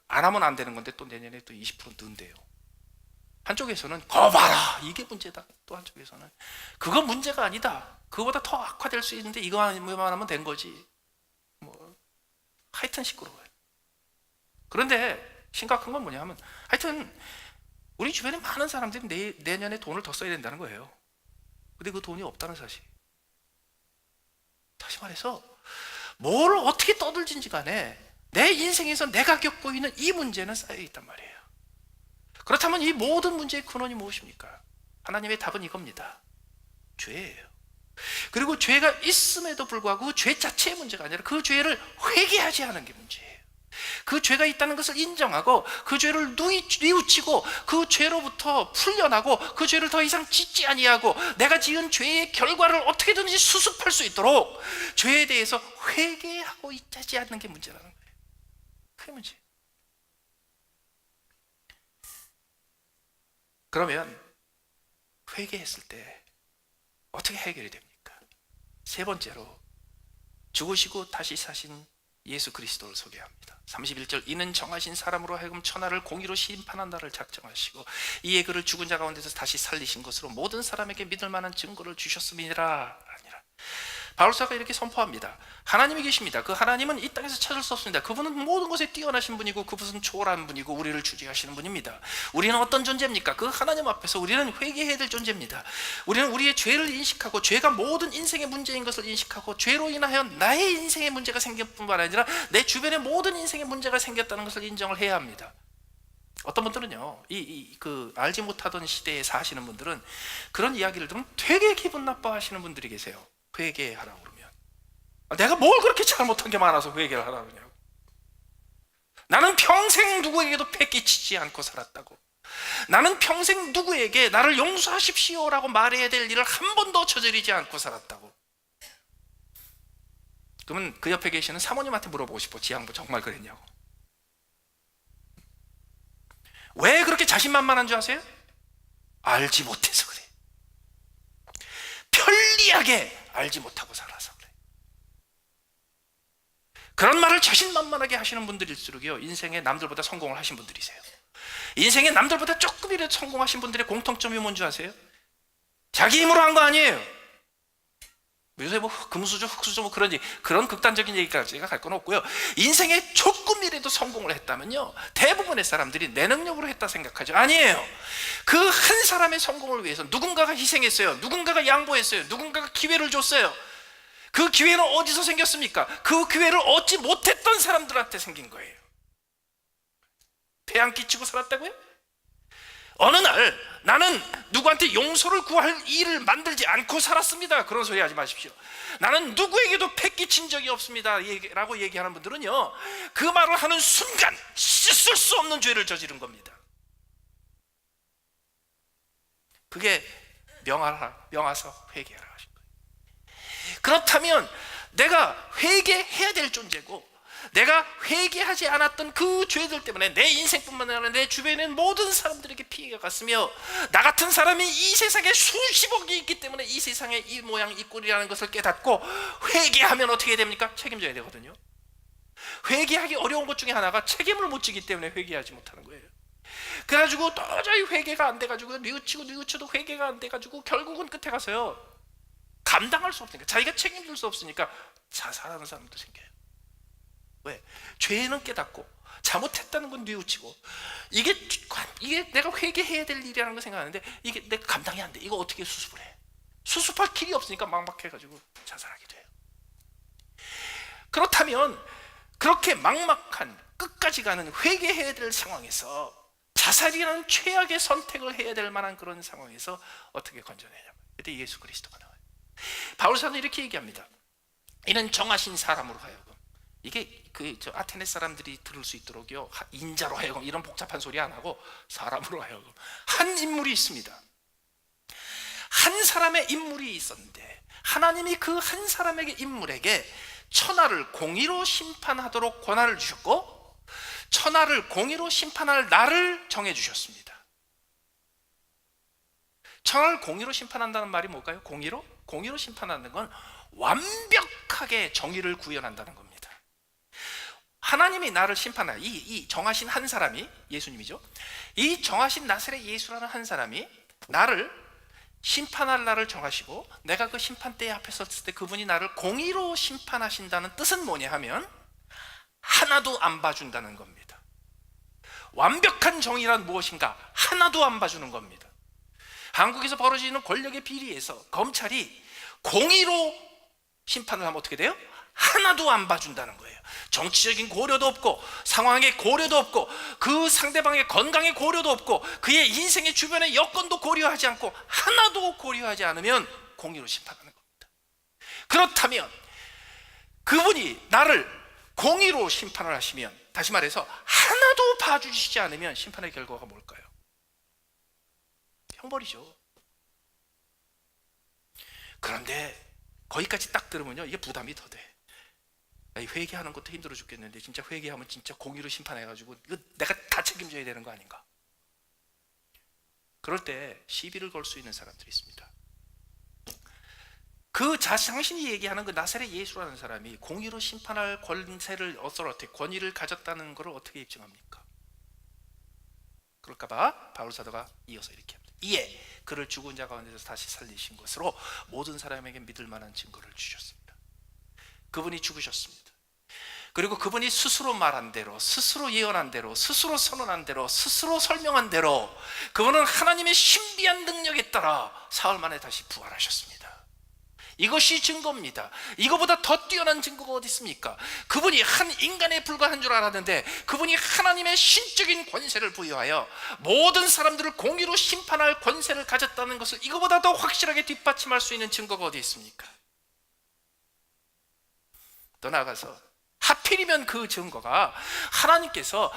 안 하면 안 되는 건데 또 내년에 또 20% 는대요. 한쪽에서는 거 봐라 이게 문제다, 또 한쪽에서는 그건 문제가 아니다, 그거보다 더 악화될 수 있는데 이거만 하면 된 거지, 뭐 하여튼 시끄러워요. 그런데 심각한 건 뭐냐 하면, 하여튼 우리 주변에 많은 사람들이 내년에 돈을 더 써야 된다는 거예요. 근데 그 돈이 없다는 사실. 다시 말해서 뭘 어떻게 떠들든지 간에 내 인생에서 내가 겪고 있는 이 문제는 쌓여 있단 말이에요. 그렇다면 이 모든 문제의 근원이 무엇입니까? 하나님의 답은 이겁니다. 죄예요. 그리고 죄가 있음에도 불구하고 죄 자체의 문제가 아니라 그 죄를 회개하지 않은 게 문제예요. 그 죄가 있다는 것을 인정하고 그 죄를 뉘우치고 그 죄로부터 풀려나고 그 죄를 더 이상 짓지 아니하고 내가 지은 죄의 결과를 어떻게든지 수습할 수 있도록 죄에 대해서 회개하고 있지 않는 게 문제라는 거예요. 그게 문제예요. 그러면 회개했을 때 어떻게 해결이 됩니까? 세 번째로, 죽으시고 다시 사신 예수 그리스도를 소개합니다. 31절, 이는 정하신 사람으로 하여금 천하를 공의로 심판한 날을 작정하시고 이에 그를 죽은 자 가운데서 다시 살리신 것으로 모든 사람에게 믿을 만한 증거를 주셨음이니라. 아니라 바울사가 이렇게 선포합니다. 하나님이 계십니다. 그 하나님은 이 땅에서 찾을 수 없습니다. 그분은 모든 것에 뛰어나신 분이고 그분은 초월한 분이고 우리를 주재하시는 분입니다. 우리는 어떤 존재입니까? 그 하나님 앞에서 우리는 회개해야 될 존재입니다. 우리는 우리의 죄를 인식하고 죄가 모든 인생의 문제인 것을 인식하고 죄로 인하여 나의 인생의 문제가 생길 뿐만 아니라 내 주변의 모든 인생의 문제가 생겼다는 것을 인정을 해야 합니다. 어떤 분들은요, 알지 못하던 시대에 사시는 분들은 그런 이야기를 들으면 되게 기분 나빠하시는 분들이 계세요. 회개하라고 그러면 내가 뭘 그렇게 잘못한 게 많아서 회개를 하라고 그러냐고. 나는 평생 누구에게도 패기치지 않고 살았다고. 나는 평생 누구에게 나를 용서하십시오라고 말해야 될 일을 한 번도 저지르지 않고 살았다고. 그러면 그 옆에 계시는 사모님한테 물어보고 싶어. 지양부 정말 그랬냐고. 왜 그렇게 자신만만한 줄 아세요? 알지 못해서 그래. 편리하게 알지 못하고 살아서 그래. 그런 말을 자신만만하게 하시는 분들일수록요, 인생에 남들보다 성공을 하신 분들이세요. 인생에 남들보다 조금이라도 성공하신 분들의 공통점이 뭔지 아세요? 자기 힘으로 한 거 아니에요. 요새 뭐 금수저 흑수저 뭐 그런 극단적인 얘기까지 제가 갈 건 없고요. 인생에 조금이라도 성공을 했다면요, 대부분의 사람들이 내 능력으로 했다 생각하죠. 아니에요. 그 한 사람의 성공을 위해서 누군가가 희생했어요. 누군가가 양보했어요. 누군가가 기회를 줬어요. 그 기회는 어디서 생겼습니까? 그 기회를 얻지 못했던 사람들한테 생긴 거예요. 배 안 끼치고 살았다고요? 어느 날 나는 누구한테 용서를 구할 일을 만들지 않고 살았습니다. 그런 소리 하지 마십시오. 나는 누구에게도 패 끼친 적이 없습니다 라고 얘기하는 분들은요, 그 말을 하는 순간 씻을 수 없는 죄를 저지른 겁니다. 그게 명하서 회개하라 하신 거예요. 그렇다면 내가 회개해야 될 존재고, 내가 회개하지 않았던 그 죄들 때문에 내 인생뿐만 아니라 내 주변에 있는 모든 사람들에게 피해가 갔으며, 나 같은 사람이 이 세상에 수십억이 있기 때문에 이 세상에 이 모양 이 꼴이라는 것을 깨닫고 회개하면 어떻게 됩니까? 책임져야 되거든요. 회개하기 어려운 것 중에 하나가 책임을 못 지기 때문에 회개하지 못하는 거예요. 그래가지고 도저히 회개가 안 돼가지고 뉘우쳐도 회개가 안 돼가지고 결국은 끝에 가서요, 감당할 수 없으니까, 자기가 책임질 수 없으니까 자살하는 사람도 생겨요. 왜? 죄는 깨닫고 잘못했다는 건 뉘우치고, 이게 내가 회개해야 될 일이라는 걸 생각하는데 이게 내가 감당이 안 돼. 이거 어떻게 수습을 해? 수습할 길이 없으니까 막막해가지고 자살하게 돼요. 그렇다면 그렇게 막막한 끝까지 가는 회개해야 될 상황에서, 자살이라는 최악의 선택을 해야 될 만한 그런 상황에서 어떻게 건져내냐면, 그때 예수 그리스도가 나와요. 바울 사도는 이렇게 얘기합니다. 이는 정하신 사람으로 하여금, 이게 저 아테네 사람들이 들을 수 있도록요, 인자로 하여금 이런 복잡한 소리 안 하고 사람으로 하여금, 한 인물이 있습니다. 한 사람의 인물이 있었는데 하나님이 그 한 사람에게 인물에게 천하를 공의로 심판하도록 권한을 주셨고, 천하를 공의로 심판할 날을 정해주셨습니다. 천하를 공의로 심판한다는 말이 뭘까요? 공의로 심판하는 건 완벽하게 정의를 구현한다는 겁니다. 하나님이 나를 심판할 이 정하신 한 사람이 예수님이죠. 이 정하신 나사렛 예수라는 한 사람이 나를 심판할 날을 정하시고, 내가 그 심판대에 앞에 섰을 때 그분이 나를 공의로 심판하신다는 뜻은 뭐냐 하면, 하나도 안 봐준다는 겁니다. 완벽한 정의란 무엇인가? 하나도 안 봐주는 겁니다. 한국에서 벌어지는 권력의 비리에서 검찰이 공의로 심판을 하면 어떻게 돼요? 하나도 안 봐준다는 거예요. 정치적인 고려도 없고, 상황의 고려도 없고, 그 상대방의 건강의 고려도 없고, 그의 인생의 주변의 여건도 고려하지 않고, 하나도 고려하지 않으면 공의로 심판하는 겁니다. 그렇다면 그분이 나를 공의로 심판을 하시면, 다시 말해서 하나도 봐주시지 않으면 심판의 결과가 뭘까요? 형벌이죠. 그런데 거기까지 딱 들으면요, 이게 부담이 더 돼. 회개하는 것도 힘들어 죽겠는데 진짜 회개하면 진짜 공의로 심판해가지고 이거 내가 다 책임져야 되는 거 아닌가? 그럴 때 시비를 걸 수 있는 사람들이 있습니다. 당신이 얘기하는 그 나사렛 예수라는 사람이 공의로 심판할 권세를 권위를 가졌다는 것을 어떻게 입증합니까? 그럴까봐 바울 사도가 이어서 이렇게 합니다. 이에 그를 죽은 자 가운데서 다시 살리신 것으로 모든 사람에게 믿을 만한 증거를 주셨습니다. 그분이 죽으셨습니다. 그리고 그분이 스스로 말한 대로, 스스로 예언한 대로, 스스로 선언한 대로, 스스로 설명한 대로 그분은 하나님의 신비한 능력에 따라 사흘 만에 다시 부활하셨습니다. 이것이 증거입니다. 이거보다 더 뛰어난 증거가 어디 있습니까? 그분이 한 인간에 불과한 줄 알았는데 그분이 하나님의 신적인 권세를 부여하여 모든 사람들을 공의로 심판할 권세를 가졌다는 것을 이거보다 더 확실하게 뒷받침할 수 있는 증거가 어디 있습니까? 더 나아가서 하필이면 그 증거가 하나님께서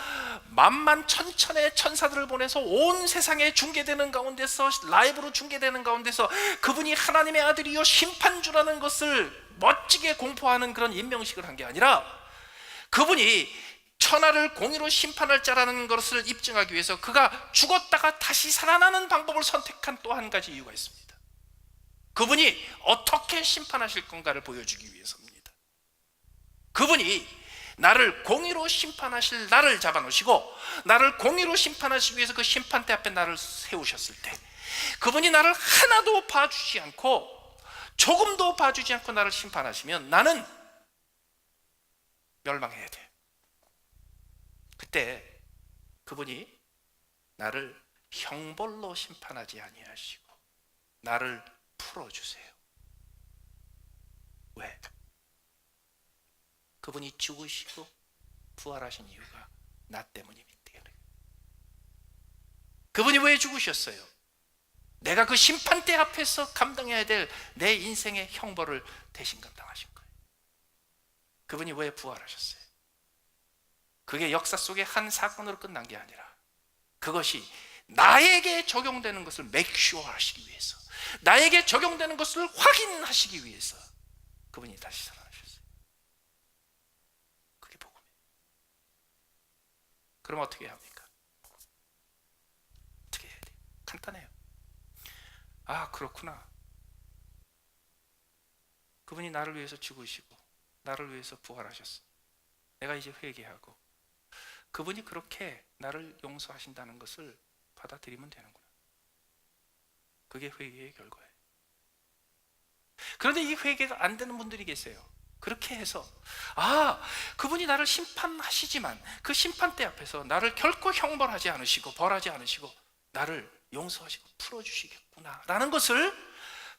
만만천천의 천사들을 보내서 온 세상에 중계되는 가운데서, 라이브로 중계되는 가운데서 그분이 하나님의 아들이요 심판주라는 것을 멋지게 공포하는 그런 임명식을 한 게 아니라, 그분이 천하를 공의로 심판할 자라는 것을 입증하기 위해서 그가 죽었다가 다시 살아나는 방법을 선택한 또 한 가지 이유가 있습니다. 그분이 어떻게 심판하실 건가를 보여주기 위해서입니다. 그분이 나를 공의로 심판하실 날을 잡아놓으시고, 나를 공의로 심판하시기 위해서 그 심판대 앞에 나를 세우셨을 때 그분이 나를 하나도 봐주지 않고, 조금도 봐주지 않고 나를 심판하시면 나는 멸망해야 돼. 그때 그분이 나를 형벌로 심판하지 아니하시고 나를 풀어주세요. 왜? 그분이 죽으시고 부활하신 이유가 나 때문이기 때문에. 그분이 왜 죽으셨어요? 내가 그 심판대 앞에서 감당해야 될 내 인생의 형벌을 대신 감당하신 거예요. 그분이 왜 부활하셨어요? 그게 역사 속의 한 사건으로 끝난 게 아니라 그것이 나에게 적용되는 것을 맥슈어 하시기 위해서, 나에게 적용되는 것을 확인하시기 위해서 그분이 다시 살아나셨어요. 그럼 어떻게 해야 합니까? 어떻게 해야 돼요? 간단해요. 아, 그렇구나. 그분이 나를 위해서 죽으시고 나를 위해서 부활하셨어. 내가 이제 회개하고 그분이 그렇게 나를 용서하신다는 것을 받아들이면 되는구나. 그게 회개의 결과예요. 그런데 이 회개가 안 되는 분들이 계세요. 그렇게 해서 그분이 나를 심판하시지만 그 심판대 앞에서 나를 결코 형벌하지 않으시고 벌하지 않으시고 나를 용서하시고 풀어주시겠구나 라는 것을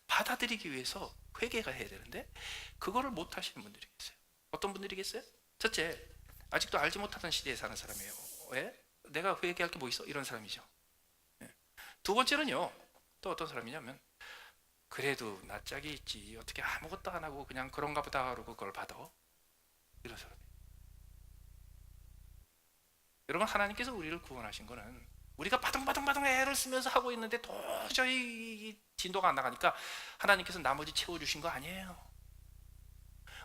받아들이기 위해서 회개가 해야 되는데 그거를 못 하시는 분들이 계세요. 어떤 분들이 계세요? 첫째, 아직도 알지 못하던 시대에 사는 사람이에요. 왜? 내가 회개할 게 뭐 있어? 이런 사람이죠. 두 번째는요, 또 어떤 사람이냐면 그래도 나 짝이 있지 어떻게 아무것도 안 하고 그냥 그런가 보다 그러고 그걸 받아, 이런 사람이에요. 여러분, 하나님께서 우리를 구원하신 거는 우리가 바둥바둥 애를 쓰면서 하고 있는데 도저히 진도가 안 나가니까 하나님께서 나머지 채워주신 거 아니에요.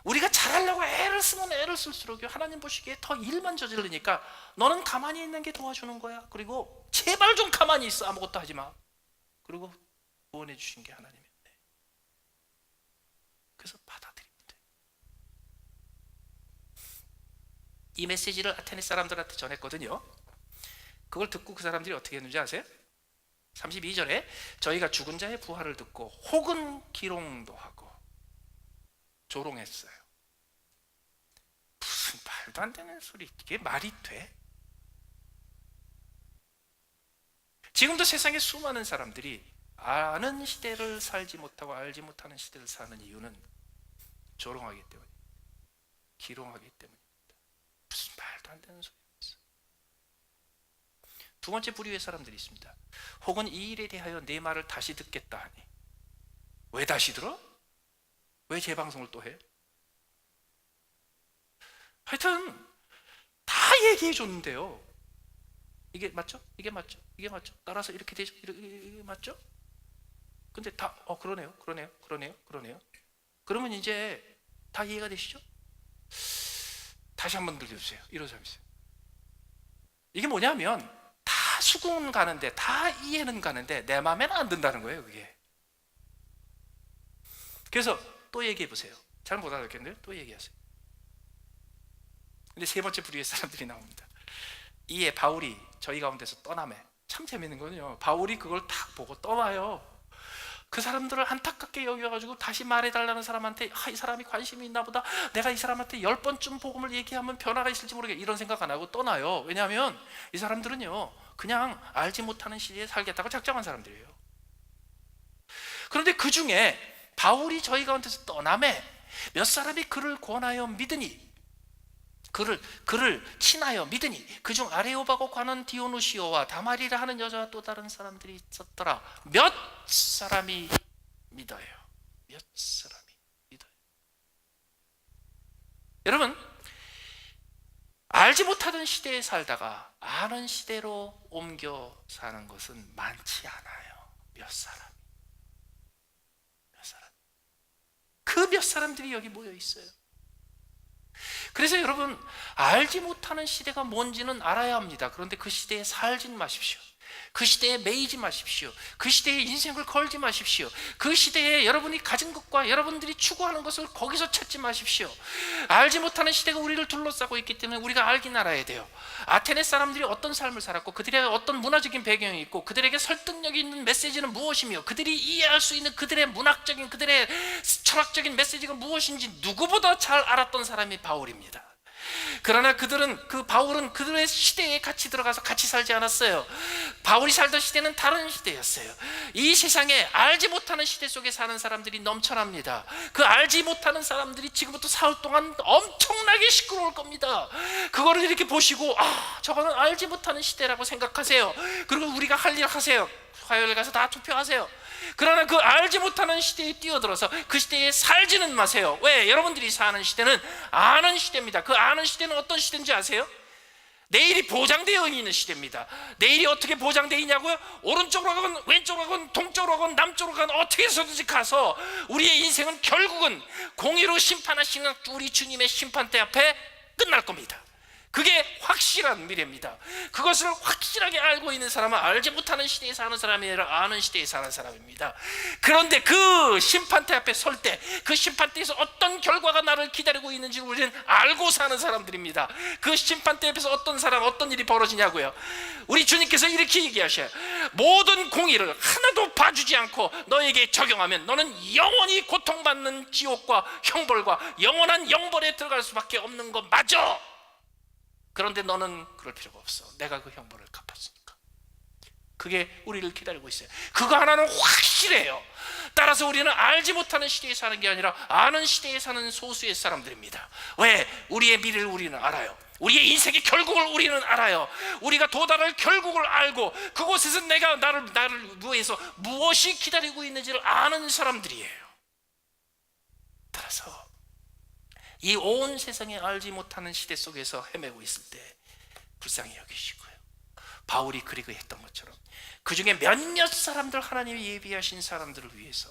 우리가 잘하려고 애를 쓰면 애를 쓸수록 하나님 보시기에 더 일만 저지르니까 너는 가만히 있는 게 도와주는 거야. 그리고 제발 좀 가만히 있어. 아무것도 하지 마. 그리고 구원해 주신 게 하나님인데, 그래서 받아들이면 돼. 이 메시지를 아테네 사람들한테 전했거든요. 그걸 듣고 그 사람들이 어떻게 했는지 아세요? 32절에 저희가 죽은 자의 부활을 듣고 혹은 기롱도 하고 조롱했어요. 무슨 말도 안 되는 소리, 이게 말이 돼? 지금도 세상에 수많은 사람들이 아는 시대를 살지 못하고 알지 못하는 시대를 사는 이유는 조롱하기 때문입니다. 기롱하기 때문입니다. 무슨 말도 안 되는 소리가 있어. 두 번째 부류의 사람들이 있습니다. 혹은 이 일에 대하여 내 말을 다시 듣겠다 하니. 왜 다시 들어? 왜 재방송을 또 해? 하여튼 다 얘기해 줬는데요, 이게 맞죠? 이게 맞죠? 이게 맞죠? 따라서 이렇게 되죠? 이게 맞죠? 근데 다 그러네요. 그러면 이제 다 이해가 되시죠? 다시 한번 들려주세요. 이런 사람이 있어요. 이게 뭐냐면 다 수긍은 가는데 다 이해는 가는데 내 마음에는 안 든다는 거예요, 그게. 그래서 또 얘기해 보세요. 잘 못 알아듣겠는데요? 또 얘기하세요. 근데 세 번째 부류의 사람들이 나옵니다. 이에 바울이 저희 가운데서 떠나매. 참 재밌는 거는요, 바울이 그걸 딱 보고 떠나요. 그 사람들을 안타깝게 여겨가지고 다시 말해달라는 사람한테 이 사람이 관심이 있나 보다, 내가 이 사람한테 10번쯤 복음을 얘기하면 변화가 있을지 모르겠다, 이런 생각 안 하고 떠나요. 왜냐하면 이 사람들은요 그냥 알지 못하는 시대에 살겠다고 작정한 사람들이에요. 그런데 그 중에 바울이 저희 가운데서 떠나매 몇 사람이 그를 권하여 믿으니, 그를 친하여 믿으니 그중 아레오바고 관원 디오누시오와 다마리라 하는 여자와 또 다른 사람들이 있었더라. 몇 사람이 믿어요. 몇 사람이 믿어요. 여러분, 알지 못하던 시대에 살다가 아는 시대로 옮겨 사는 것은 많지 않아요. 몇 사람. 그 몇 사람들이 여기 모여 있어요. 그래서 여러분, 알지 못하는 시대가 뭔지는 알아야 합니다. 그런데 그 시대에 살진 마십시오. 그 시대에 매이지 마십시오. 그 시대에 인생을 걸지 마십시오. 그 시대에 여러분이 가진 것과 여러분들이 추구하는 것을 거기서 찾지 마십시오. 알지 못하는 시대가 우리를 둘러싸고 있기 때문에 우리가 알긴 알아야 돼요. 아테네 사람들이 어떤 삶을 살았고 그들의 어떤 문화적인 배경이 있고 그들에게 설득력이 있는 메시지는 무엇이며 그들이 이해할 수 있는 그들의 문학적인, 그들의 철학적인 메시지가 무엇인지 누구보다 잘 알았던 사람이 바울입니다. 그러나 바울은 그들의 시대에 같이 들어가서 같이 살지 않았어요. 바울이 살던 시대는 다른 시대였어요. 이 세상에 알지 못하는 시대 속에 사는 사람들이 넘쳐납니다. 그 알지 못하는 사람들이 지금부터 사흘 동안 엄청나게 시끄러울 겁니다. 그거를 이렇게 보시고 저거는 알지 못하는 시대라고 생각하세요. 그리고 우리가 할 일 하세요. 화요일 가서 다 투표하세요. 그러나 그 알지 못하는 시대에 뛰어들어서 그 시대에 살지는 마세요. 왜? 여러분들이 사는 시대는 아는 시대입니다. 그 아는 시대는 어떤 시대인지 아세요? 내일이 보장되어 있는 시대입니다. 내일이 어떻게 보장되어 있냐고요? 오른쪽으로 가건 왼쪽으로 가건 동쪽으로 가건 남쪽으로 가건 어떻게 해서든지 가서 우리의 인생은 결국은 공의로 심판하시는 우리 주님의 심판대 앞에 끝날 겁니다. 그게 확실한 미래입니다. 그것을 확실하게 알고 있는 사람은 알지 못하는 시대에 사는 사람이 아니라 아는 시대에 사는 사람입니다. 그런데 그 심판대 앞에 설 때 그 심판대에서 어떤 결과가 나를 기다리고 있는지 우리는 알고 사는 사람들입니다. 그 심판대 앞에서 어떤 일이 벌어지냐고요. 우리 주님께서 이렇게 얘기하셔요. 모든 공의를 하나도 봐주지 않고 너에게 적용하면 너는 영원히 고통받는 지옥과 형벌과 영원한 영벌에 들어갈 수밖에 없는 거 맞아. 그런데 너는 그럴 필요가 없어. 내가 그 형벌을 갚았으니까. 그게 우리를 기다리고 있어요. 그거 하나는 확실해요. 따라서 우리는 알지 못하는 시대에 사는 게 아니라 아는 시대에 사는 소수의 사람들입니다. 왜? 우리의 미래를 우리는 알아요. 우리의 인생의 결국을 우리는 알아요. 우리가 도달할 결국을 알고 그곳에서 나를 위해서 무엇이 기다리고 있는지를 아는 사람들이에요. 따라서 이 온 세상에 알지 못하는 시대 속에서 헤매고 있을 때 불쌍히 여기시고요. 바울이 그리고 했던 것처럼 그 중에 몇몇 사람들, 하나님이 예비하신 사람들을 위해서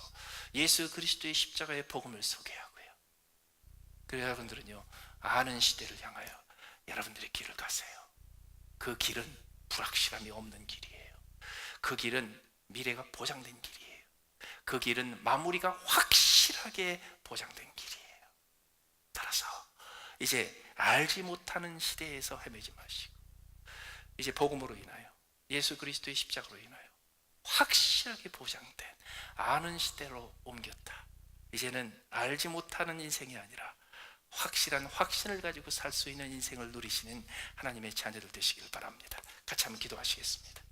예수 그리스도의 십자가의 복음을 소개하고요. 그래서 여러분들은요, 아는 시대를 향하여 여러분들의 길을 가세요. 그 길은 불확실함이 없는 길이에요. 그 길은 미래가 보장된 길이에요. 그 길은 마무리가 확실하게 보장된 길이에요. 따라서 이제 알지 못하는 시대에서 헤매지 마시고 이제 복음으로 인하여 예수 그리스도의 십자가로 인하여 확실하게 보장된 아는 시대로 옮겼다. 이제는 알지 못하는 인생이 아니라 확실한 확신을 가지고 살 수 있는 인생을 누리시는 하나님의 자녀들 되시길 바랍니다. 같이 한번 기도하시겠습니다.